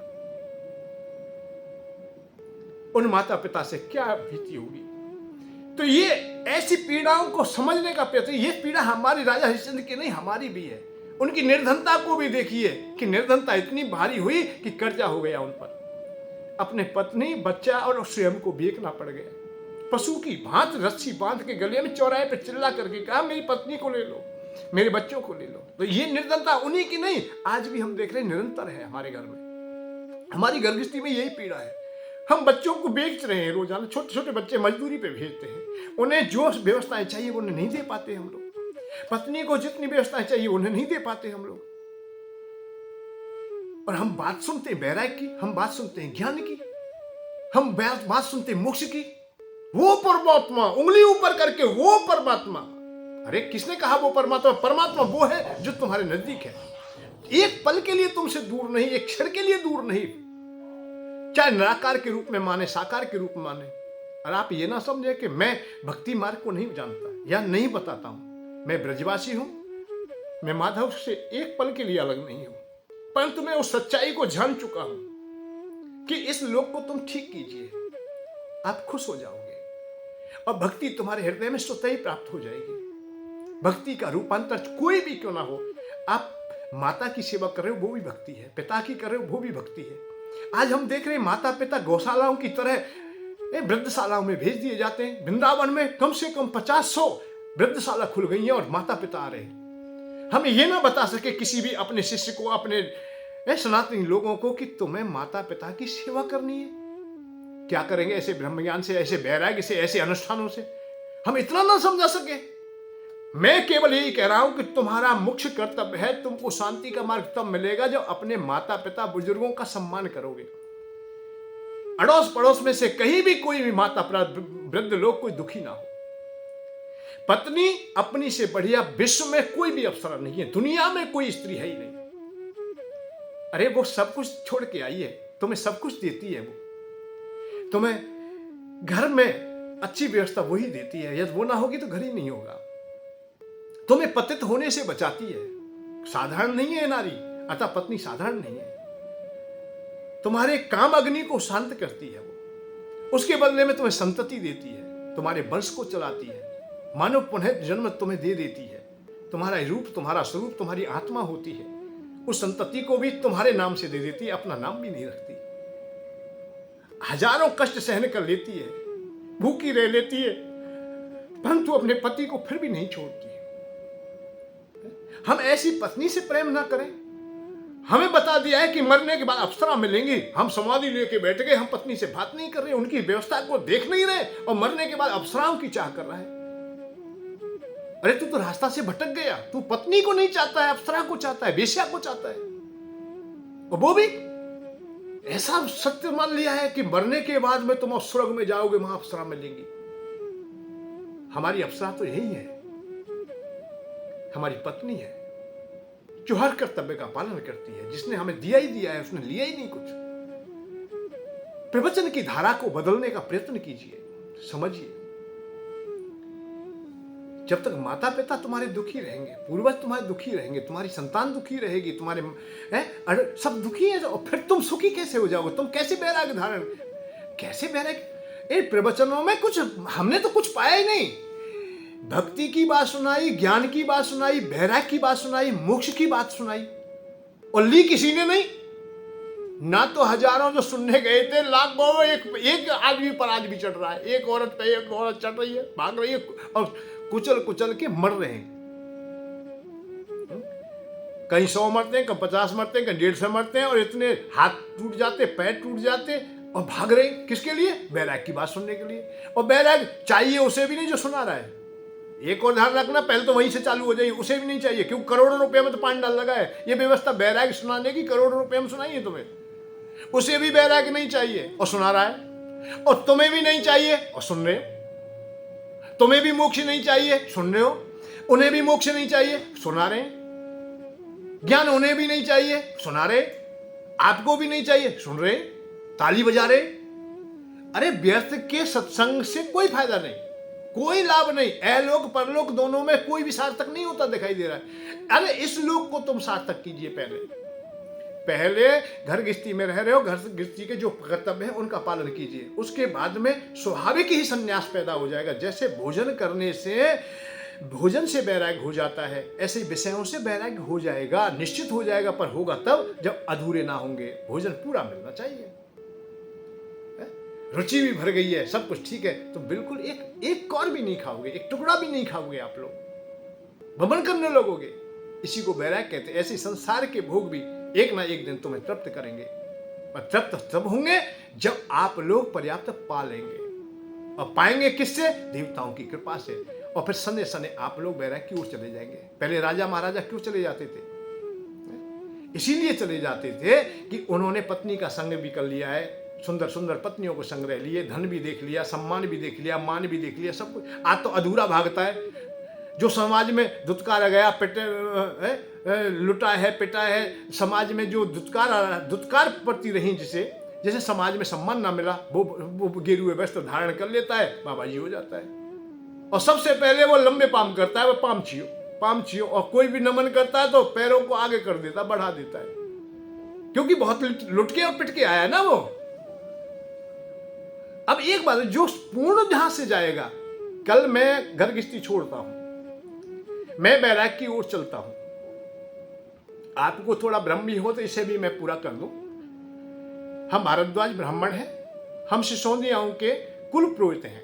उन माता पिता से क्या भीति होगी। तो ये ऐसी पीड़ाओं को समझने का प्रयत्न, ये पीड़ा हमारी राजा हरिश्चंद्र की नहीं, हमारी भी है। उनकी निर्धनता को भी देखिए कि निर्धनता इतनी भारी हुई कि कर्जा हो गया उन पर, अपने पत्नी, बच्चा और स्वयं को बेचना पड़ गया। पशु की भांत रस्सी बांध के गले में चौराहे पे चिल्ला करके कहा मेरी पत्नी को ले लो, मेरे बच्चों को ले लो। तो ये निर्धनता उन्हीं की नहीं, आज भी हम देख रहे हैं निरंतर है हमारे घर में, हमारी गृहस्थी में यही पीड़ा है। हम बच्चों को बेच रहे हैं रोजाना, छोटे छोटे बच्चे मजदूरी पे भेजते हैं, उन्हें जो व्यवस्थाएं चाहिए वो उन्हें नहीं दे पाते हम लोग, पत्नी को जितनी व्यवस्थाएं चाहिए उन्हें नहीं दे पाते हम लोग। और हम बात सुनते हैं वैराग्य की, हम बात सुनते हैं ज्ञान की, हम बात सुनते हैं मोक्ष की। वो परमात्मा, उंगली ऊपर करके वो परमात्मा, अरे किसने कहा वो परमात्मा? परमात्मा वो है जो तुम्हारे नजदीक है, एक पल के लिए तुमसे दूर नहीं, एक क्षण के लिए दूर नहीं, चाहे निराकार के रूप में माने, साकार के रूप में माने। और आप ये ना समझे कि मैं भक्ति मार्ग को नहीं जानता या नहीं बताता हूं, मैं ब्रजवासी हूं, मैं माधव से एक पल के लिए अलग नहीं हूं, परंतु मैं उस सच्चाई को जान चुका हूं कि इस लोक को तुम ठीक कीजिए, आप खुश हो जाओगे और भक्ति तुम्हारे हृदय में स्वतः ही प्राप्त हो जाएगी। भक्ति का रूपांतर कोई भी क्यों ना हो, आप माता की सेवा कर रहे हो वो भी भक्ति है, पिता की कर रहे हो वो भी भक्ति है। आज हम देख रहे हैं माता पिता गौशालाओं की तरह वृद्धशालाओं में भेज दिए जाते हैं। वृंदावन में कम से कम 50-100 वृद्धशाला खुल गई हैं और माता पिता आ रहे हैं। हम ये ना बता सके किसी भी अपने शिष्य को, अपने सनातनी लोगों को कि तुम्हें माता पिता की सेवा करनी है। क्या करेंगे ऐसे ब्रह्म ज्ञान से, ऐसे वैराग्य से, ऐसे अनुष्ठानों से? हम इतना ना समझा सके। मैं केवल यही कह रहा हूं कि तुम्हारा मुख्य कर्तव्य है, तुमको शांति का मार्ग तब मिलेगा जब अपने माता पिता बुजुर्गों का सम्मान करोगे। अड़ोस पड़ोस में से कहीं भी कोई भी माता वृद्ध लोग कोई दुखी ना हो। पत्नी अपनी से बढ़िया विश्व में कोई भी अप्सरा नहीं है, दुनिया में कोई स्त्री है ही नहीं। अरे वो सब कुछ छोड़ के आई है, तुम्हें सब कुछ देती है, वो तुम्हें घर में अच्छी व्यवस्था वही देती है, यदि वो ना होगी तो घर ही नहीं होगा। तुम्हें पतित होने से बचाती है, साधारण नहीं है नारी, अतः पत्नी साधारण नहीं है। तुम्हारे काम अग्नि को शांत करती है वो, उसके बदले में तुम्हें संतति देती है, तुम्हारे वंश को चलाती है, मानव पुनः जन्म तुम्हें दे देती है, तुम्हारा रूप, तुम्हारा स्वरूप, तुम्हारी आत्मा होती है, उस संतति को भी तुम्हारे नाम से दे देती है, अपना नाम भी नहीं रखती। हजारों कष्ट सहन कर लेती है, भूखी रह लेती है, परंतु अपने पति को फिर भी नहीं छोड़ती। हम ऐसी पत्नी से प्रेम ना करें। हमें बता दिया है कि मरने के बाद अप्सरा मिलेंगी, हम समाधि लेके बैठ गए, हम पत्नी से बात नहीं कर रहे, उनकी व्यवस्था को देख नहीं रहे और मरने के बाद अप्सराओं की चाह कर रहा है। अरे तू तो रास्ता से भटक गया, तू पत्नी को नहीं चाहता है, अप्सरा को चाहता है, वेश्या को चाहता है। और वो भी ऐसा सत्य मान लिया है कि मरने के बाद में तुम स्वर्ग में जाओगे, वहां अप्सरा मिलेंगी। हमारी अप्सरा तो यही है, हमारी पत्नी है जो हर कर्तव्य का पालन करती है, जिसने हमें दिया ही दिया है, उसने लिया ही नहीं कुछ। प्रवचन की धारा को बदलने का प्रयत्न कीजिए, समझिए। जब तक माता पिता तुम्हारे दुखी रहेंगे, पूर्वज तुम्हारे दुखी रहेंगे, तुम्हारी संतान दुखी रहेगी, तुम्हारे सब दुखी है, और फिर तुम सुखी कैसे हो जाओगे? तुम कैसे वैराग्य धारण, कैसे वैराग्य? प्रवचनों में कुछ हमने तो कुछ पाया ही नहीं। भक्ति की बात सुनाई, ज्ञान की बात सुनाई, वैराग्य की बात सुनाई, मोक्ष की बात सुनाई, और ली किसी ने नहीं। ना तो हजारों जो सुनने गए थे, लाखों एक आदमी पर आज भी चढ़ रहा है, एक औरत पे एक औरत चढ़ रही है, भाग रही है और कुचल कुचल के मर रहे हैं। कहीं 100 मरते हैं, कहीं 50 मरते हैं, कहीं 150 मरते हैं, और इतने हाथ टूट जाते, पैर टूट जाते, और भाग रहे हैं किसके लिए? बैराग की बात सुनने के लिए। और बैराग चाहिए उसे भी नहीं जो सुना रहा है। एक और ध्यान रखना, पहले तो वहीं से चालू हो जाइए, उसे भी नहीं चाहिए, क्योंकि करोड़ों रुपए में तो पानी डाल लगा है। ये व्यवस्था बैराग सुनाने की करोड़ों रुपए में सुनाई है तुम्हें, उसे भी बैराग नहीं चाहिए और सुना रहा है। और तुम्हें भी नहीं चाहिए और सुन रहे हो। तुम्हें भी मोक्ष नहीं चाहिए, सुन रहे हो। उन्हें भी मोक्ष नहीं चाहिए, सुना रहे हैं। ज्ञान उन्हें भी नहीं चाहिए, सुना रहे। आपको भी नहीं चाहिए, सुन रहे, ताली बजा रहे। अरे व्यर्थ के सत्संग से कोई फायदा नहीं, कोई लाभ नहीं। अलोक परलोक दोनों में कोई भी सार्थक नहीं होता दिखाई दे रहा है। अरे इस लोक को तुम सार्थक कीजिए। पहले घर गृहस्थी में रह रहे हो, घर गृहस्थी के जो कर्तव्य है उनका पालन कीजिए। उसके बाद में स्वाभाविक ही संन्यास पैदा हो जाएगा। जैसे भोजन करने से भोजन से वैराग्य हो जाता है, ऐसे विषयों से वैराग्य हो जाएगा, निश्चित हो जाएगा। पर होगा तब जब अधूरे ना होंगे। भोजन पूरा मिलना चाहिए। रुचि भी भर गई है, सब कुछ ठीक है, तो बिल्कुल एक कौर भी नहीं खाओगे, एक टुकड़ा भी नहीं खाओगे, आप लोग भ्रमण करने लगोगे। इसी को वैराग्य कहते हैं। ऐसे संसार के भोग भी एक ना एक दिन तुम्हें तृप्त करेंगे। और तृप्त तब होंगे जब आप लोग पर्याप्त पा लेंगे। और पाएंगे किससे? देवताओं की कृपा से। और फिर सने सने आप लोग वैराग्य की ओर चले जाएंगे। पहले राजा महाराजा क्यों चले जाते थे? इसीलिए चले जाते थे कि उन्होंने पत्नी का संग भी कर लिया है, सुंदर सुंदर पत्नियों को संग्रह लिए, धन भी देख लिया, सम्मान भी देख लिया, मान भी देख लिया, सब कुछ। आज तो अधूरा भागता है। जो समाज में दुत्कार गया, लुटा है, पिटा है, समाज में जो दुत्कार पड़ती रही, जैसे समाज में सम्मान ना मिला, वो गेरुए वस्त्र धारण कर लेता है, बाबा जी हो जाता है। और सबसे पहले वो लंबे पाम करता है, वो पाम छियो। और कोई भी नमन करता है तो पैरों को आगे कर देता, बढ़ा देता है, क्योंकि बहुत लुट के और पिट के आया ना वो। अब एक बात, जो पूर्ण जहां से जाएगा, कल मैं घर गृहस्थी छोड़ता हूं, मैं बैराग की ओर चलता हूं। आपको थोड़ा भ्रम भी हो तो इसे भी मैं पूरा कर दूं। हम भारद्वाज ब्राह्मण हैं, हम सिसोदियाओं के कुल पुरोहित हैं,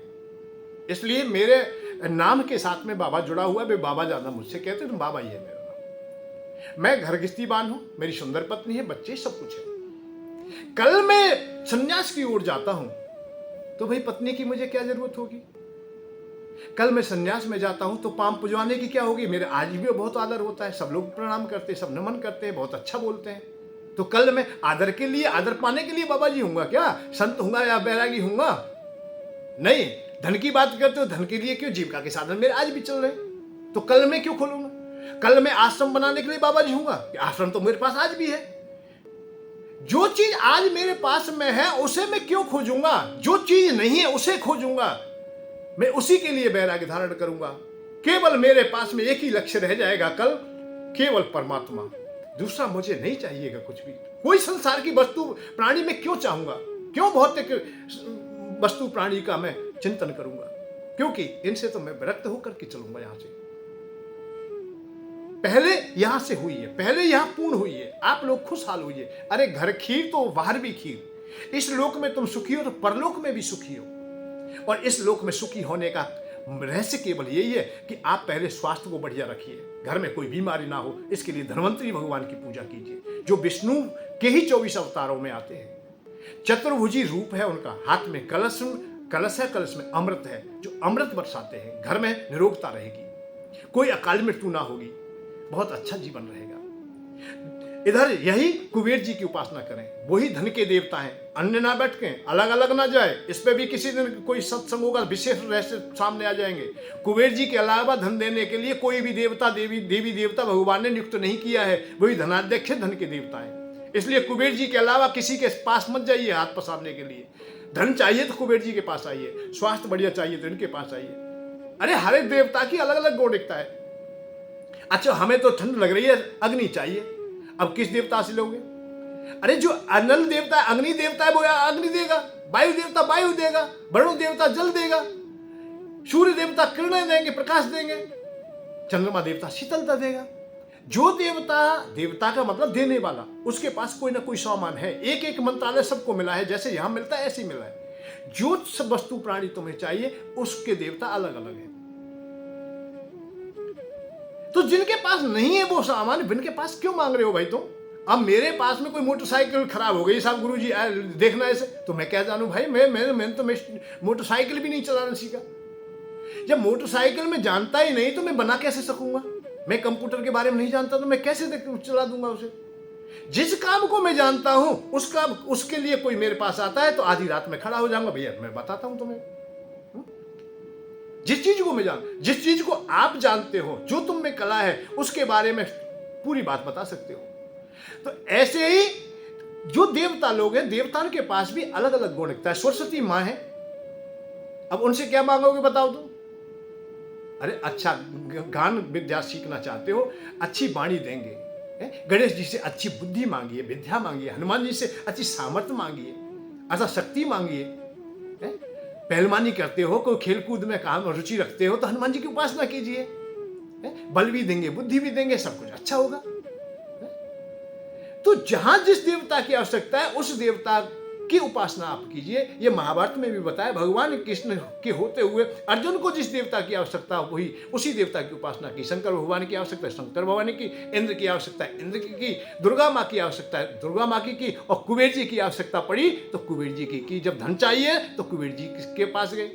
इसलिए मेरे नाम के साथ में बाबा जुड़ा हुआ है। वे बाबा ज्यादा मुझसे कहते हैं, तो बाबा ही है मेरा नाम। मैं घर गृहस्थीवान हूं, मेरी सुंदर पत्नी है, बच्चे, सब कुछ है। कल मैं संन्यास की ओर जाता हूं तो भाई पत्नी की मुझे क्या जरूरत होगी? कल मैं संन्यास में जाता हूं तो पाम पुजवाने की क्या होगी? मेरे आज भी बहुत आदर होता है, सब लोग प्रणाम करते हैं, सब नमन करते हैं, बहुत अच्छा बोलते हैं। तो कल मैं आदर के लिए, आदर पाने के लिए बाबा जी हूंगा क्या? संत हूंगा या बैरागी हूंगा? नहीं। धन की बात करते हो, धन के लिए क्यों? जीविका के साधन मेरे आज भी चल रहे हैं, तो कल मैं क्यों खोलूंगा? कल मैं आश्रम बनाने के लिए बाबा जी हूंगा? आश्रम तो मेरे पास आज भी है। जो चीज आज मेरे पास में है उसे मैं क्यों खोजूंगा? जो चीज नहीं है उसे खोजूंगा। मैं उसी के लिए वैराग्य धारण करूंगा। केवल मेरे पास में एक ही लक्ष्य रह जाएगा कल, केवल परमात्मा। दूसरा मुझे नहीं चाहिएगा कुछ भी। कोई संसार की वस्तु प्राणी में क्यों चाहूंगा? क्यों भौतिक वस्तु प्राणी का मैं चिंतन करूंगा? क्योंकि इनसे तो मैं विरक्त होकर के चलूंगा यहां से। पहले यहां से हुई है, पहले यहां पूर्ण हुई है, आप लोग खुशहाल होइए। अरे घर खीर तो बाहर भी खीर। इस लोक में तुम सुखी हो तो परलोक में भी सुखी हो। और इस लोक में सुखी होने का रहस्य केवल यही है कि आप पहले स्वास्थ्य को बढ़िया रखिए, घर में कोई बीमारी ना हो। इसके लिए धन्वंतरी भगवान की पूजा कीजिए, जो विष्णु के ही 24 अवतारों में आते हैं। चतुर्भुजी रूप है उनका, हाथ में कलश है, कलश में अमृत है, जो अमृत बरसाते हैं। घर में निरोगता रहेगी, कोई अकाल मृत्यु ना होगी, बहुत अच्छा जीवन रहेगा। इधर यही कुबेर जी की उपासना करें, वही धन के देवता हैं। अन्य ना बैठकें, अलग अलग ना जाए। इस पे भी किसी दिन कोई सत्संग होगा, विशेष रहस्य सामने आ जाएंगे। कुबेर जी के अलावा धन देने के लिए कोई भी देवता, देवी देवता भगवान ने नियुक्त नहीं किया है। वही धनाध्यक्ष धन के देवता है। इसलिए कुबेर जी के अलावा किसी के पास मत जाइए हाथ पसारने के लिए। धन चाहिए तो कुबेर जी के पास आइए, स्वास्थ्य बढ़िया चाहिए तो इनके पास आइए। अरे हर एक देवता की अलग अलग गौणिकता है। अच्छा, हमें तो ठंड लग रही है, अग्नि चाहिए, अब किस देवता से लोगे? अरे जो अनल देवता है, अग्नि देवता है, वो अग्नि देगा। वायु देवता वायु देगा, वरुण देवता जल देगा, सूर्य देवता किरणें देंगे, प्रकाश देंगे, चंद्रमा देवता शीतलता देगा। जो देवता का मतलब देने वाला, उसके पास कोई ना कोई सामान है। एक एक मंत्रालय सबको मिला है, जैसे यहां मिलता है ऐसे ही मिला है। जो सब वस्तु प्राणी तुम्हें चाहिए उसके देवता अलग अलग है। तो जिनके पास नहीं है वो सामान इनके पास क्यों मांग रहे हो भाई तुम? अब मेरे पास में कोई मोटरसाइकिल खराब हो गई, साहब गुरुजी देखना ऐसे, तो मैं क्या जानूं भाई? मैं मोटरसाइकिल भी नहीं चलाना सीखा। जब मोटरसाइकिल में जानता ही नहीं तो मैं बना कैसे सकूंगा? मैं कंप्यूटर के बारे में नहीं जानता तो मैं कैसे चला दूंगा उसे? जिस काम को मैं जानता हूं उसके लिए कोई मेरे पास आता है तो आधी रात में खड़ा हो जाऊंगा, भैया मैं बताता हूं तुम्हें। जिस चीज को आप जानते हो, जो तुम में कला है, उसके बारे में पूरी बात बता सकते हो। तो ऐसे ही जो देवता लोग हैं, देवताओं के पास भी अलग अलग गुण है। सरस्वती मां है, अब उनसे क्या मांगोगे बताओ तुम? अरे अच्छा गान विद्या सीखना चाहते हो, अच्छी वाणी देंगे। गणेश जी से अच्छी बुद्धि मांगिए, विद्या मांगिए। हनुमान जी से अच्छी सामर्थ्य मांगिए, अच्छा शक्ति मांगिए। पहलवानी करते हो, कोई खेलकूद में काम रुचि रखते हो तो हनुमान जी की उपासना कीजिए। बल भी देंगे, बुद्धि भी देंगे, सब कुछ अच्छा होगा। तो जहां जिस देवता की आवश्यकता है उस देवता की उपासना आप कीजिए। ये महाभारत में भी बताया, भगवान कृष्ण के होते हुए अर्जुन को जिस देवता की आवश्यकता हुई उसी देवता की उपासना की। शंकर भगवान की आवश्यकता है शंकर भगवान की, इंद्र की आवश्यकता है इंद्र की, दुर्गा माँ की आवश्यकता है दुर्गा माँ की, और कुबेर जी की आवश्यकता पड़ी तो कुबेर जी की। जब धन चाहिए तो कुबेर जी के पास गए,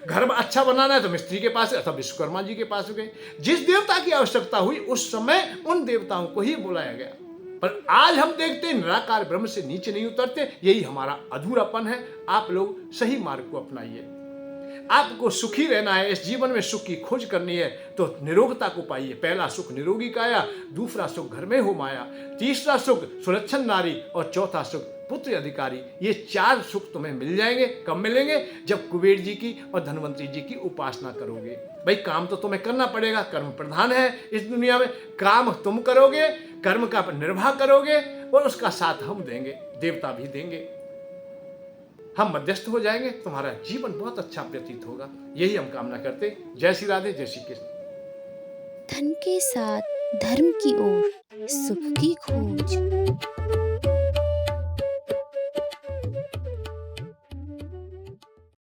घर अच्छा बनाना है तो मिस्त्री के पास अथवा विश्वकर्मा जी के पास गए। जिस देवता की आवश्यकता हुई उस समय उन देवताओं को ही बुलाया गया। पर आज हम देखते हैं निराकार ब्रह्म से नीचे नहीं उतरते, यही हमारा अधूरापन है। आप लोग सही मार्ग को अपनाइए। आपको सुखी रहना है, इस जीवन में सुख की खोज करनी है तो निरोगता को पाइए। पहला सुख निरोगी काया, दूसरा सुख घर में हो माया, तीसरा सुख सुलक्षण नारी और चौथा सुख पुत्र अधिकारी। ये 4 सुख तुम्हें मिल जाएंगे। कब मिलेंगे? जब कुबेर जी की और धनवंतरी जी की उपासना करोगे। भाई काम तो तुम्हें करना पड़ेगा, कर्म प्रधान है इस दुनिया में। काम तुम करोगे, कर्म का निर्वाह करोगे और उसका साथ हम देंगे, देवता भी देंगे। हम मध्यस्थ हो जाएंगे, तुम्हारा जीवन बहुत अच्छा व्यतीत होगा। यही हम कामना करते। जय श्री राधे, जय श्री कृष्ण। धन के साथ धर्म की ओर, सुख की खोज।